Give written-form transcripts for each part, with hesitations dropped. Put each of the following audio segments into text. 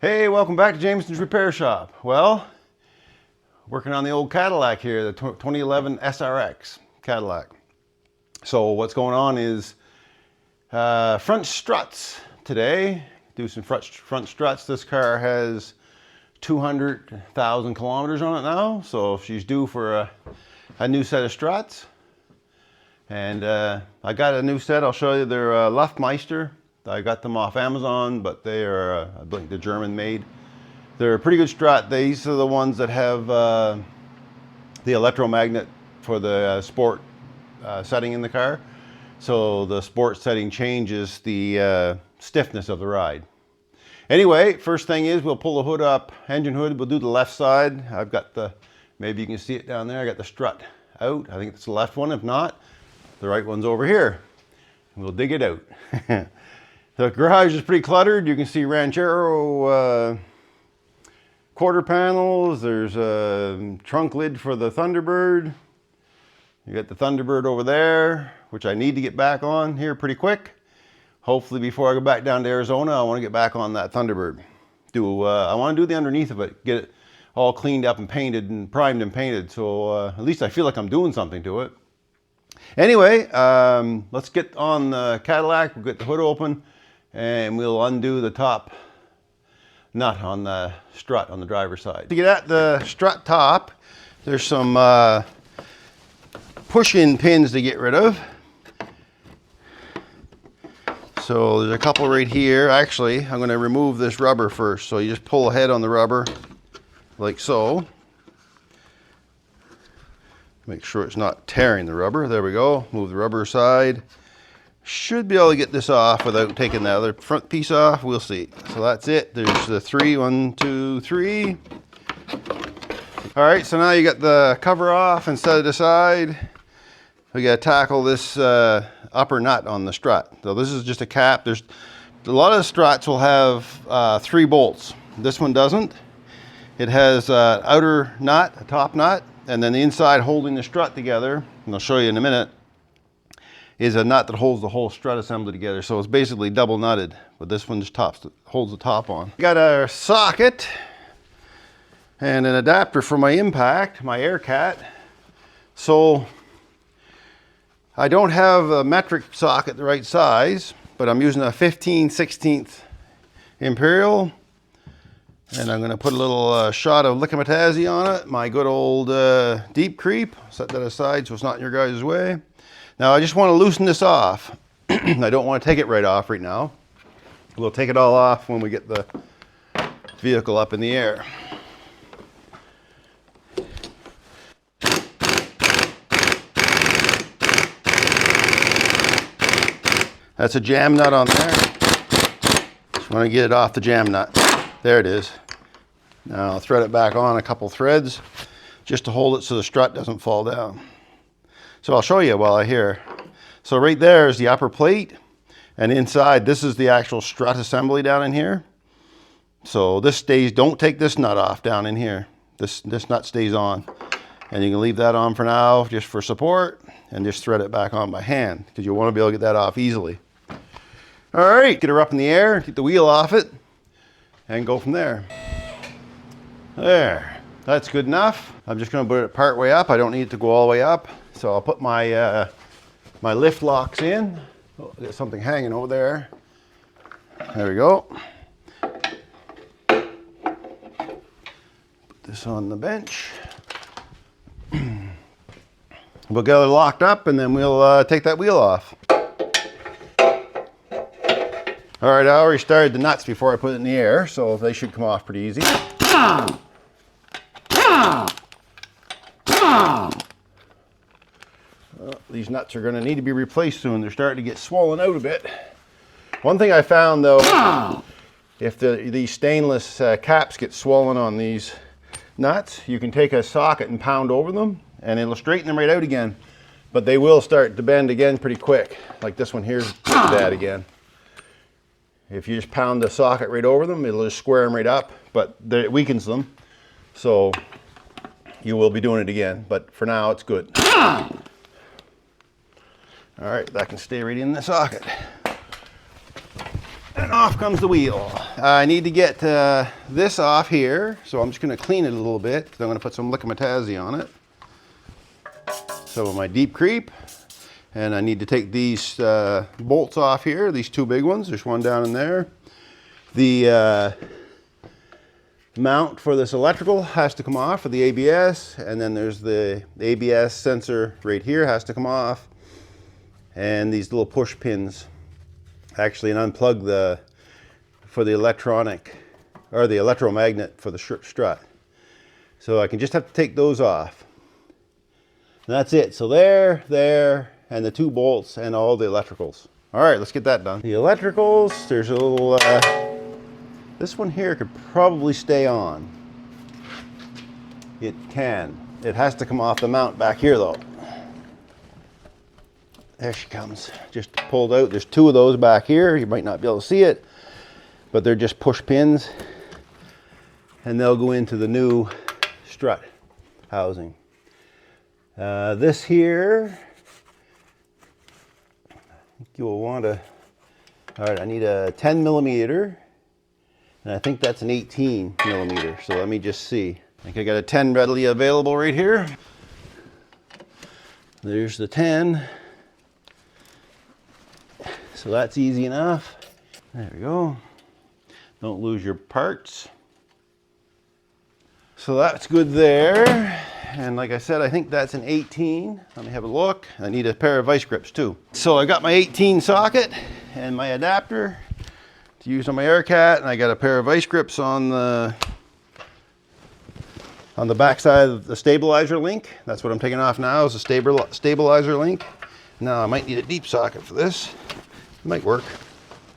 Hey, welcome back to Jameson's Repair Shop. Well, working on the old Cadillac here, the 2011 SRX Cadillac. So what's going on is front struts today. Do some front struts. This car has 200,000 kilometers on it now, so she's due for a new set of struts. And I got a new set. I'll show you. They're Luftmeister. I got them off Amazon, but they are, I believe, they're German made. They're a pretty good strut. These are the ones that have the electromagnet for the sport setting in the car. So the sport setting changes the stiffness of the ride. Anyway, first thing is we'll pull the hood up, engine hood. We'll do the left side. I've got the, maybe you can see it down there. I got the strut out. I think it's the left one. If not, the right one's over here. We'll dig it out. The garage is pretty cluttered. You can see Ranchero quarter panels. There's a trunk lid for the Thunderbird. You got the Thunderbird over there, which I need to get back on here pretty quick. Hopefully before I go back down to Arizona, I want to get back on that Thunderbird. I want to do the underneath of it, get it all cleaned up and painted and primed and painted. So at least I feel like I'm doing something to it. Anyway, let's get on the Cadillac. We'll get the hood open and we'll undo the top nut on the strut on the driver's side. To get at the strut top, there's some push-in pins to get rid of. So there's a couple right here. Actually, I'm going to remove this rubber first. So you just pull ahead on the rubber like so. Make sure it's not tearing the rubber. There we go. Move the rubber aside. Should be able to get this off without taking the other front piece off. We'll see. So that's it. There's the three. 1, 2, 3. All right, so now you got the cover off and set it aside. We got to tackle this upper nut on the strut. So this is just a cap. There's a lot of struts will have 3 bolts. This one doesn't. It has an outer nut, a top nut, and then the inside holding the strut together, and I'll show you in a minute, is a nut that holds the whole strut assembly together. So it's basically double nutted, but this one just holds the top on. Got a socket and an adapter for my impact, my air cat. So I don't have a metric socket the right size, but I'm using a 15/16 Imperial. And I'm going to put a little shot of Licamatazi on it, my good old deep creep. Set that aside so it's not in your guys' way. Now I just want to loosen this off. I don't want to take it right off right now. We'll take it all off when we get the vehicle up in the air. That's a jam nut on there. Just want to get it off the jam nut. There it is. Now I'll thread it back on a couple threads just to hold it so the strut doesn't fall down. So I'll show you while I'm here. So right there is the upper plate, and inside this is the actual strut assembly down in here. So this stays, don't take this nut off down in here. This nut stays on. And you can leave that on for now just for support and just thread it back on by hand because you want to be able to get that off easily. All right, get her up in the air, get the wheel off it, and go from there. There, that's good enough. I'm just going to put it part way up. I don't need it to go all the way up. So I'll put my my lift locks in. Oh, got something hanging over there. There we go. Put this on the bench. We'll get it locked up and then we'll take that wheel off. All right, I already started the nuts before I put it in the air, so they should come off pretty easy. These nuts are going to need to be replaced soon. They're starting to get swollen out a bit. One thing I found though, if these stainless caps get swollen on these nuts, you can take a socket and pound over them and it'll straighten them right out again. But they will start to bend again pretty quick. Like this one here's bad again. If you just pound the socket right over them, it'll just square them right up, but it weakens them. So you will be doing it again, but for now it's good. All right, that can stay right in the socket. And off comes the wheel. I need to get this off here, so I'm just going to clean it a little bit because I'm going to put some liquimatazzi on it. So my deep creep, and I need to take these bolts off here, these two big ones. There's one down in there. The mount for this electrical has to come off for the ABS, and then there's the ABS sensor right here has to come off, and these little push pins actually, and unplug for the electronic or the electromagnet for the strut. So I can just have to take those off. And that's it. So there, and the two bolts and all the electricals. All right, let's get that done. The electricals, there's a little, this one here could probably stay on. It can. It has to come off the mount back here though. There she comes, just pulled out. There's two of those back here. You might not be able to see it, but they're just push pins, and they'll go into the new strut housing. This here, I think you'll want to, all right, I need a 10 millimeter, and I think that's an 18 millimeter. So let me just see. I think I got a 10 readily available right here. There's the 10. So that's easy enough. There we go. Don't lose your parts. So that's good there. And like I said, I think that's an 18. Let me have a look. I need a pair of vice grips too. So I got my 18 socket and my adapter to use on my AirCat, and I got a pair of vice grips on the back side of the stabilizer link. That's what I'm taking off now, is a stabilizer link. Now I might need a deep socket for this. It might work.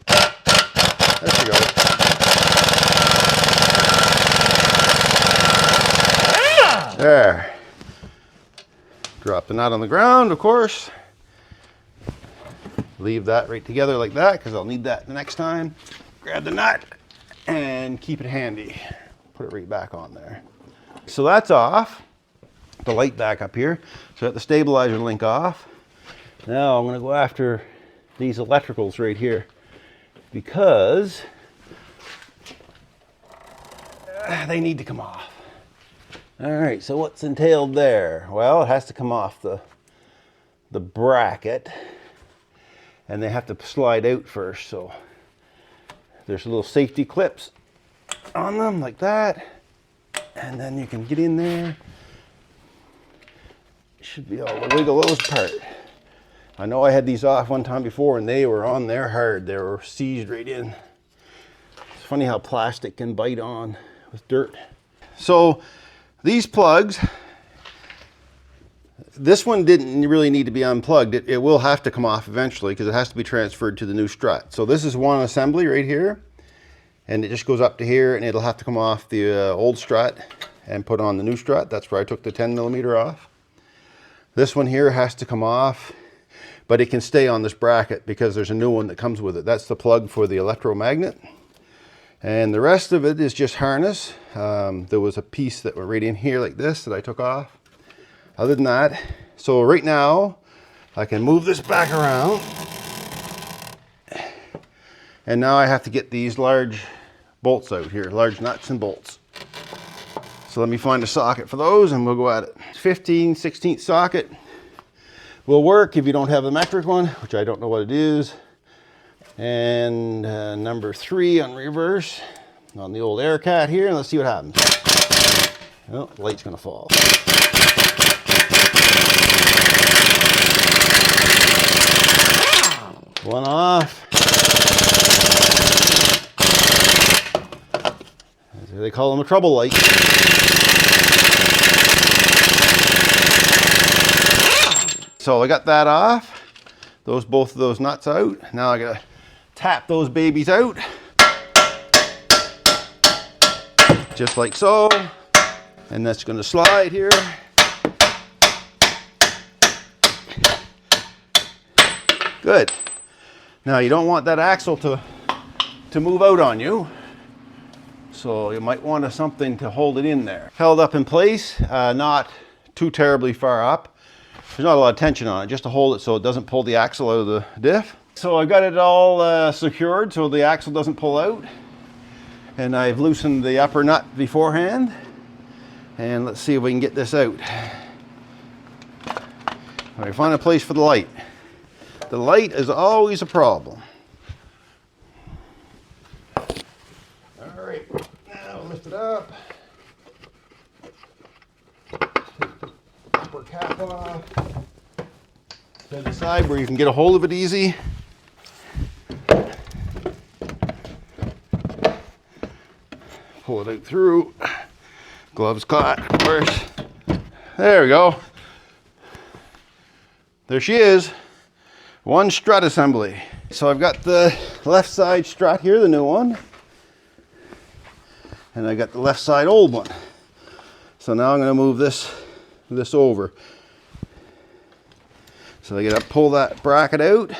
There she goes. There. Drop the nut on the ground, of course. Leave that right together like that because I'll need that the next time. Grab the nut and keep it handy. Put it right back on there. So that's off. The light back up here. So I got the stabilizer link off. Now I'm going to go after these electricals right here because they need to come off. All right, so what's entailed there? Well, it has to come off the bracket, and they have to slide out first. So there's little safety clips on them like that, and then you can get in there. Should be able to wiggle those apart. I know I had these off one time before and they were on there hard. They were seized right in. It's funny how plastic can bite on with dirt. So these plugs, this one didn't really need to be unplugged. It will have to come off eventually because it has to be transferred to the new strut. So this is one assembly right here, and it just goes up to here, and it'll have to come off the old strut and put on the new strut. That's where I took the 10 millimeter off. This one here has to come off, but it can stay on this bracket because there's a new one that comes with it. That's the plug for the electromagnet. And the rest of it is just harness. There was a piece that went right in here like this that I took off. Other than that, so right now I can move this back around. And now I have to get these large bolts out here, large nuts and bolts. So let me find a socket for those and we'll go at it. 15/16 socket will work if you don't have the metric one, which I don't know what it is. And number 3 on reverse on the old AirCat here. Let's see what happens. Oh, the light's gonna fall. One off. They call them a trouble light. So I got that off. Both of those nuts out. Now I gotta tap those babies out. Just like so. And that's gonna slide here. Good. Now you don't want that axle to move out on you. So you might want something to hold it in there. Held up in place, not too terribly far up. There's not a lot of tension on it, just to hold it so it doesn't pull the axle out of the diff. So I've got it all secured so the axle doesn't pull out. And I've loosened the upper nut beforehand. And let's see if we can get this out. All right, find a place for the light. The light is always a problem. All right, now lift it up. Take the upper cap off. To the side where you can get a hold of it easy. Pull it out through. Gloves caught, of course. There we go. There she is. One strut assembly. So I've got the left side strut here, the new one. And I got the left side old one. So now I'm going to move this over. So I got to pull that bracket out,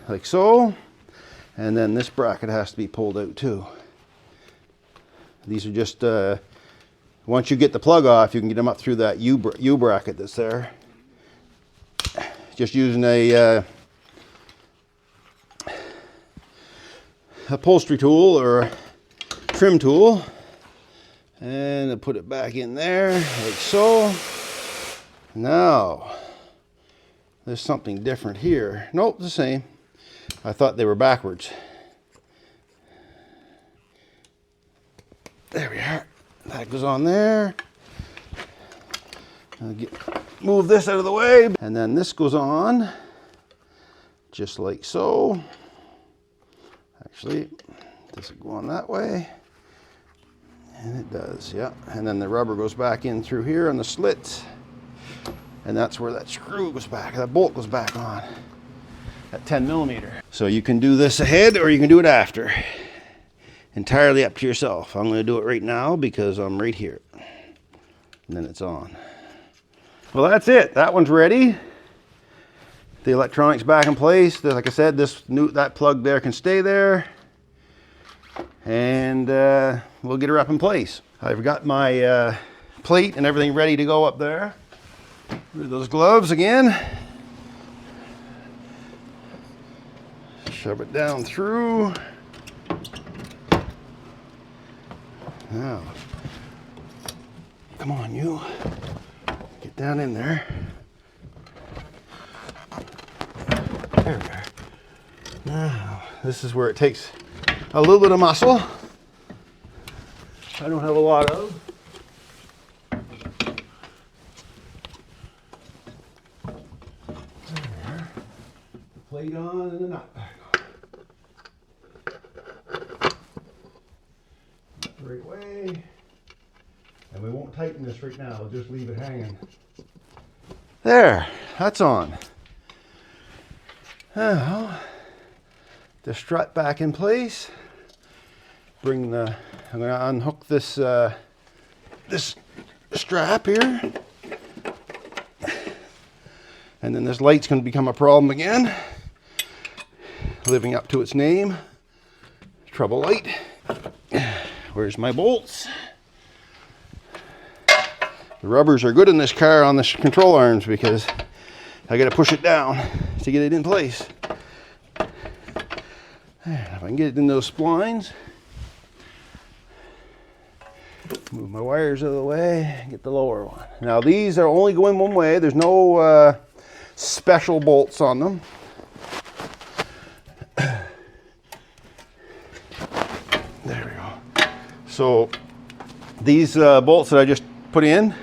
like so. And then this bracket has to be pulled out too. These are just, once you get the plug off, you can get them up through that U bracket that's there. Just using a upholstery tool or a trim tool. And I put it back in there, like so. Now, there's something different here. Nope, the same. I thought they were backwards. There we are. That goes on there. Move this out of the way. And then this goes on, just like so. Actually, this will go on that way. And it does, yeah. And then the rubber goes back in through here on the slit. And that's where that screw goes back, that bolt goes back on at 10mm. So you can do this ahead or you can do it after. Entirely up to yourself. I'm going to do it right now because I'm right here. And then it's on. Well, that's it. That one's ready. The electronics back in place. Like I said, that plug there can stay there. And we'll get her up in place. I've got my plate and everything ready to go up there. Those gloves again. Shove it down through. Now, come on, you. Get down in there. There we are. Now, this is where it takes a little bit of muscle. I don't have a lot of. There. The plate on and the nut back on. Right way. And we won't tighten this right now, we'll just leave it hanging. There, that's on. Now, the strut back in place. I'm going to unhook this this strap here. And then this light's going to become a problem again. Living up to its name. Trouble light. Where's my bolts? The rubbers are good in this car on the control arms because I got to push it down to get it in place. If I can get it in those splines, move my wires out of the way, get the lower one. Now these are only going one way. There's no special bolts on them. There we go. So these bolts that I just put in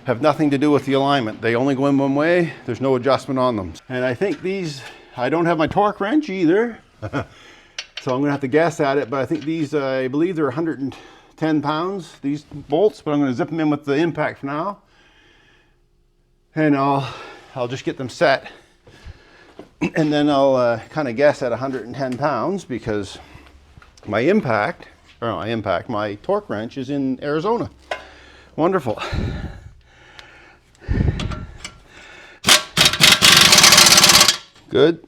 have nothing to do with the alignment. They only go in one way. There's no adjustment on them. And I think these, I don't have my torque wrench either. So I'm gonna have to guess at it, but I think these, I believe they're 110 pounds, these bolts, but I'm gonna zip them in with the impact for now. And I'll just get them set. And then I'll kind of guess at 110 pounds because my torque wrench is in Arizona. Wonderful. Good.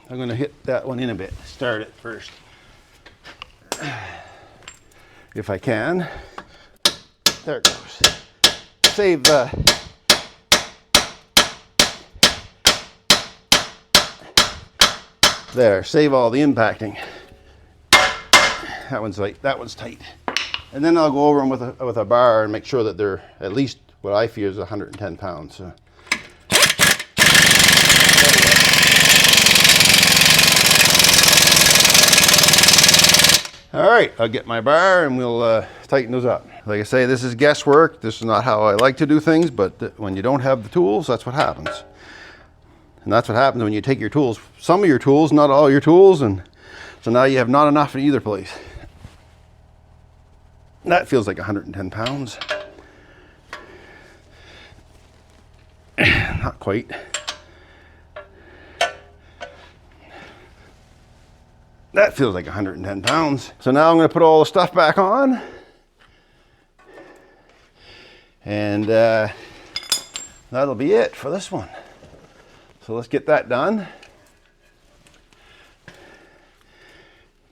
I'm going to hit that one in a bit. Start it first. If I can. There it goes. Save the There, save all the impacting. That one's tight, that one's tight. And then I'll go over them with a bar and make sure that they're at least what I fear is 110 pounds. So. All right, I'll get my bar and we'll tighten those up. Like I say, this is guesswork. This is not how I like to do things, but when you don't have the tools, that's what happens. And that's what happens when you take your tools, some of your tools, not all your tools, and so now you have not enough in either place. That feels like 110 pounds. Not quite. That feels like 110 pounds. So now I'm going to put all the stuff back on. And that'll be it for this one. So let's get that done.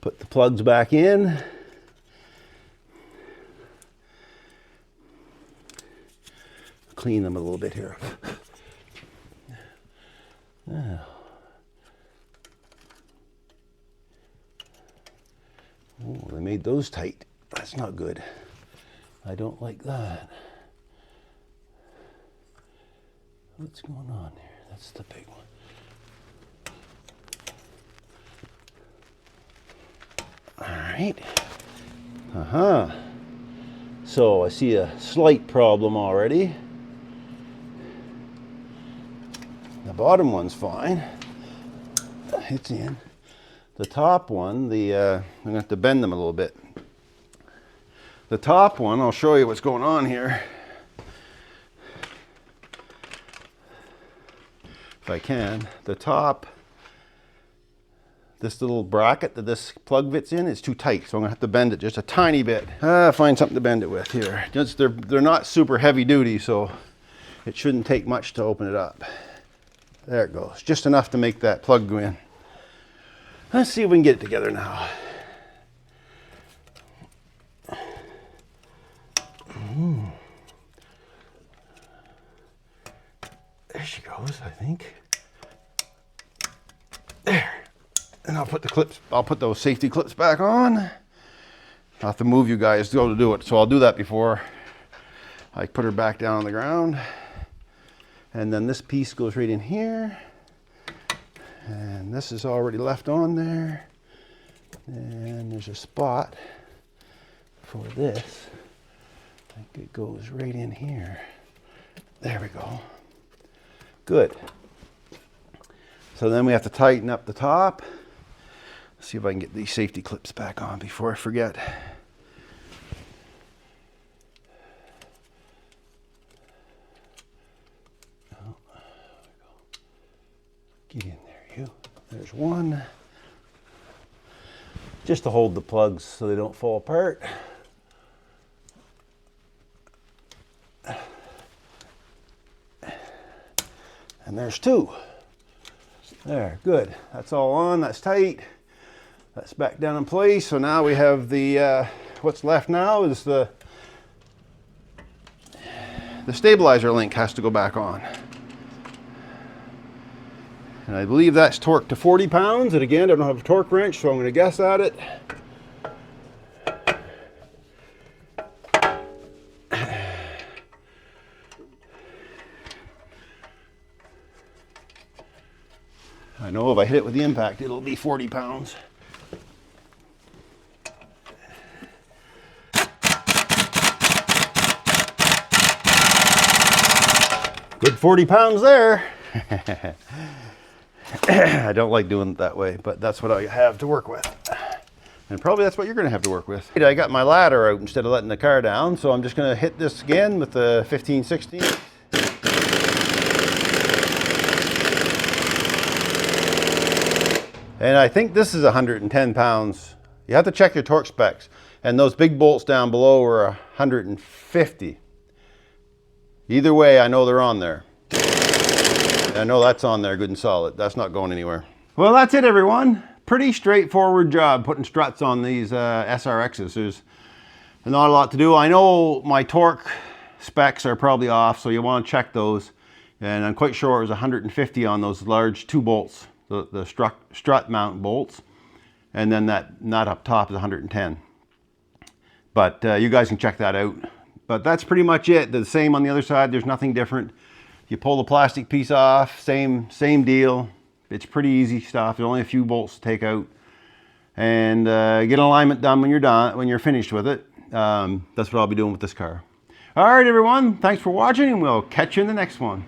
Put the plugs back in. Clean them a little bit here. Now. Oh, they made those tight. That's not good. I don't like that. What's going on here? That's the big one. All right. So I see a slight problem already. The bottom one's fine. It's in. The top one, I'm going to have to bend them a little bit. The top one, I'll show you what's going on here. If I can. The top, this little bracket that this plug fits in is too tight, so I'm going to have to bend it just a tiny bit. Find something to bend it with here. Just, they're not super heavy duty, so it shouldn't take much to open it up. There it goes. Just enough to make that plug go in. Let's see if we can get it together now. There she goes, I think. There. And I'll put the clips, I'll put those safety clips back on. I'll have to move you guys to go to do it. So I'll do that before I put her back down on the ground. And then this piece goes right in here. And this is already left on there. And there's a spot for this. I think it goes right in here. There we go. Good. So then we have to tighten up the top. Let's see if I can get these safety clips back on before I forget. Oh, there we go. Get in there. There's one. Just to hold the plugs so they don't fall apart. And there's two. There, good. That's all on, that's tight. That's back down in place. So now we have the, what's left now is the stabilizer link has to go back on. And I believe that's torqued to 40 pounds. And again, I don't have a torque wrench, so I'm going to guess at it. I know if I hit it with the impact, it'll be 40 pounds. Good 40 pounds there. I don't like doing it that way, but that's what I have to work with. And probably that's what you're going to have to work with. I got my ladder out instead of letting the car down, so I'm just going to hit this again with the 15/16. And I think this is 110 pounds. You have to check your torque specs. And those big bolts down below are 150. Either way, I know they're on there. I know that's on there good and solid. That's not going anywhere. Well, that's it, everyone. Pretty straightforward job putting struts on these SRXs. There's not a lot to do. I know my torque specs are probably off, so you want to check those. And I'm quite sure it was 150 on those large 2 bolts, the strut mount bolts, and then that nut up top is 110. But you guys can check that out. But that's pretty much it. The same on the other side. There's nothing different. You pull the plastic piece off, same deal. It's pretty easy stuff. There's only a few bolts to take out, and get an alignment done when you're finished with it. That's what I'll be doing with this car. All right, everyone. Thanks for watching, and we'll catch you in the next one.